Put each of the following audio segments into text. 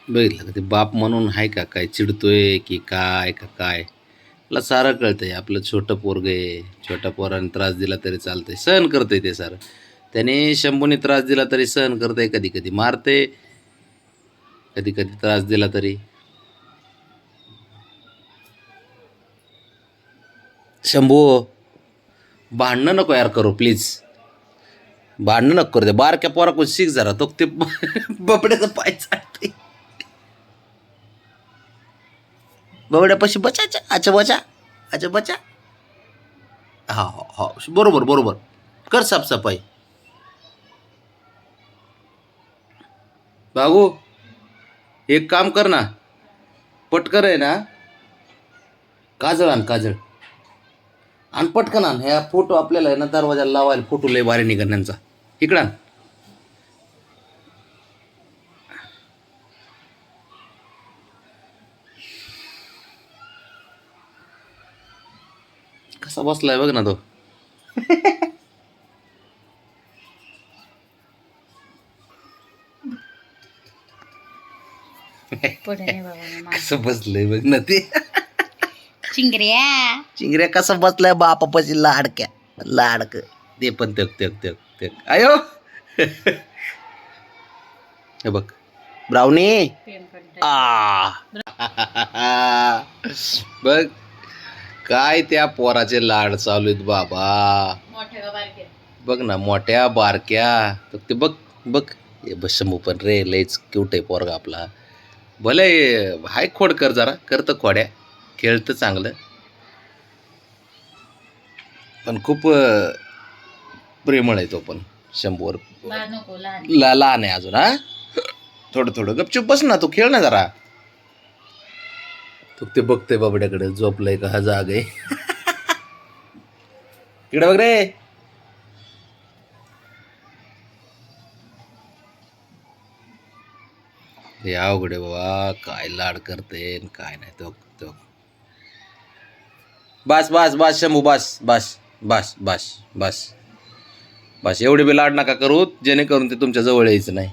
बघितलं का ते बाप म्हणून आहे का काय चिडतोय की काय का काय. मला सारं कळतंय. आपलं छोटं पोरग आहे, छोट्या पोराने त्रास दिला तरी चालतंय, सहन करतंय ते सारं. त्याने शंभूने त्रास दिला तरी सहन करतंय, कधी कधी मारते, कधी कधी त्रास दिला तरी. शंभू, भांडणं नको यार करू प्लीज. भांडणं नको करू दे. बारक्या पोराकडून शिक जरा. तो ते बबड्याचा पाय चालते. बबड्यापाशी बचायच्या. अच्छा बचा, अच्छा बचा. हा हा हा, बरोबर बरोबर. कर साफसफाई. बाबू, एक काम कर ना, पटकर आहे ना, काजळ आण, काजळ आणि पटकन आण. ह्या फोटो आपल्याला आहे ना दरवाजाला लावायला. फोटो लय भारी निघण्यांचा. इकडं आण. कसा बसलाय बघ ना तो. कसं बसलंय बघ ना ते. चिंगऱ्या चिंगऱ्या कसा बसलाय बापापाशी लाडक्या. लाडक ते पण तक तक तक तक. आयो हे बघ ब्राउनी. आ बघ काय त्या पोराचे लाड चालू आहेत बाबा. बघ ना, मोठ्या बारक्या. ते बघ बघ. हे बशंभू पण रे लयच क्यूट आहे पोरगा आपला. भले हाय खोडकर, जरा करतं खोड्या, खेळतं चांगलं, पण खूप प्रेमळ आहे तो पण. शंभूवर लहान आहे अजून. हा, थोडं थोडं गपचूप बस ना, तू खेळ ना जरा. तू ते बघतोय बाबड्याकडे, झोपलंय का हा जाग आहे. इकडे बघ रे. हे अवघड आहे बाबा, काय लाड करते काय नाही. तो तो बस बस बस शंभू, बस बस बस बस बस बस. एवढे बी लाड नका करू, जेणेकरून ते तुमच्या जवळ यायचं नाही.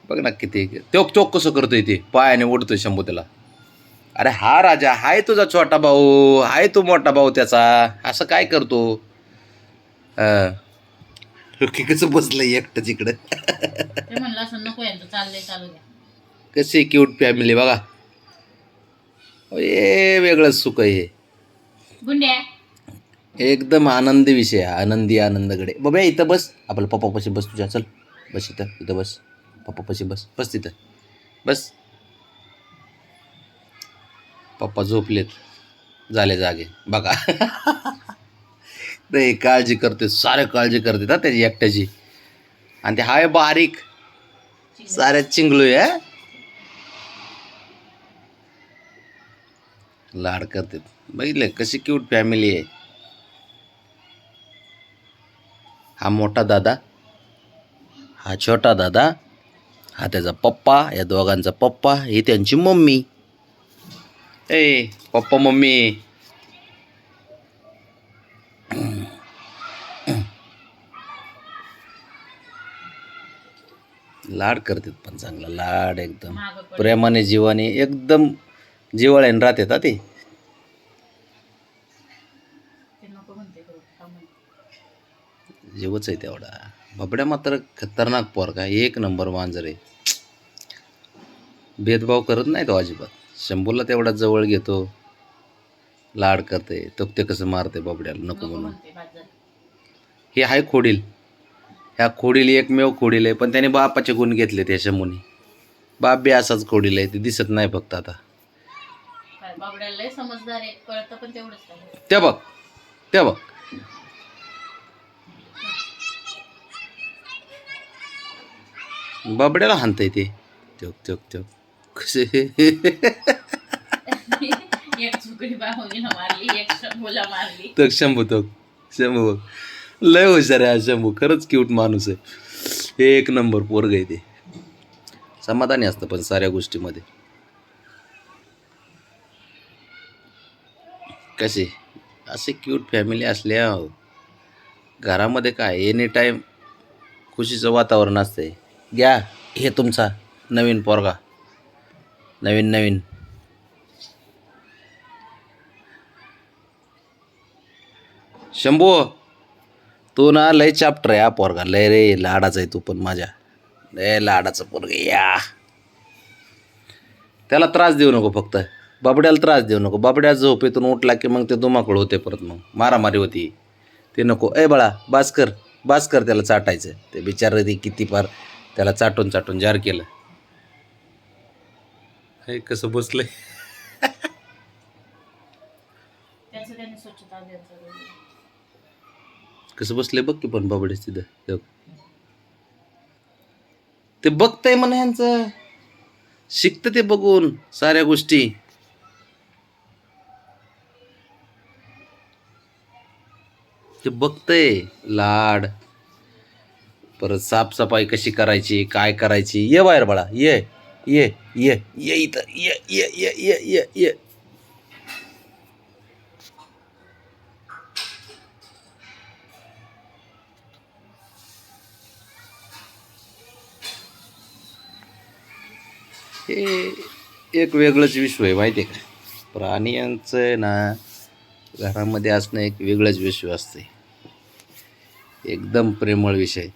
बघ ना किती चोक चोक कसं करतोय ते, पायाने ओढतोय शंभू त्याला. अरे हा राजा हाय तुझा छोटा भाऊ, हाय तू मोठा भाऊ त्याचा, असं काय करतो. कसं बसलंय एकटंच इकडं. कशी क्यूट फॅमिली बघा. हे वेगळंच सुख आहे हे. एकदम आनंदी विषय, आनंदी आनंदकडे. बाबा इथं बस, आपल्या पप्पापाशी बस तुझ्या. चल बस इथं, इथं बस. पप्पापाशी बस, बस तिथं बस. पप्पा झोपलेत, झाले जागे बघा. रे काळजी करते, सारे काळजी करते ना त्याची एकट्याची. आणि ते हाय बारीक, साऱ्या चिंगलोय. लाड करते. बघितले कशी क्यूट फॅमिली आहे. हा मोठा दादा, हा छोटा दादा, हा त्याचा पप्पा, या दोघांचा पप्पा, ही त्यांची मम्मी. ए पप्पा मम्मी. लाड करतात पण चांगला लाड, एकदम प्रेमाने जीवाने, एकदम जिवाळ्याने राहतात हा ते. जीवच आहे तेवढा. बबड्या मात्र खतरनाक पोरगा, एक नंबर मांजर आहे. भेदभाव करत नाही तो अजिबात. शंभूला तेवढा जवळ घेतो, लाड करते. तो ते कसं मारते बबड्याला नको म्हणून. हे आहे खोडील. ह्या खोडील एकमेव खोडील आहे, पण त्याने बापाचे गुण घेतले त्या शंभूने. बाप बी असाच खोडील आहे, ते दिसत नाही फक्त आता. त्या बघ, त्या बघ. बबड्याला हाणतंय ते. त्योक त्योक त्योक कसे. तो शंभू, तो शंभू बघ, लय हुशार आहे हा शंभू. खरंच क्यूट माणूस आहे, एक नंबर पोरग आहे ते. समाधानी असतं पण साऱ्या गोष्टीमध्ये. कसे असे क्यूट फॅमिली असल्या घरामध्ये काय एनी टाईम खुशीचं वातावरण असतंय. घ्या हे तुमचा नवीन पोरगा, नवीन शंभू, तू ना लय चाप्टर आहे हा पोरगा, लय रे लाडाचा आहे तू पण माझ्या, लय लाडाचं पोरग या. त्याला त्रास देऊ नको, फक्त बाबड्याला त्रास देऊ नको. बाबड्या झोपेतून उठला की मग ते धुमाकूळ होते, परत मग मारामारी होती. ते नको. ए बाळा बास कर त्याला चाटायचं. ते बिचारं ते किती पार त्याला चाटून चाटून जार केलं. हे कसं बसलंय. कसं बसले बघ की, पण बाबडेच तिथं ते बघतंय म्हणा, ह्यांचं शिकतं ते बघून साऱ्या गोष्टी. ते बघतंय लाड, परत साफसफाई कशी करायची, काय करायची. ये बाहेर बाळा, ये ये ये ये इथं, ये ये ये ये ये ये. हे एक वेगळंच विश्व आहे माहिती आहे का. प्राण्यांचं ना घरामध्ये असणं एक वेगळंच विश्व असते, एकदम प्रेमळ विषय.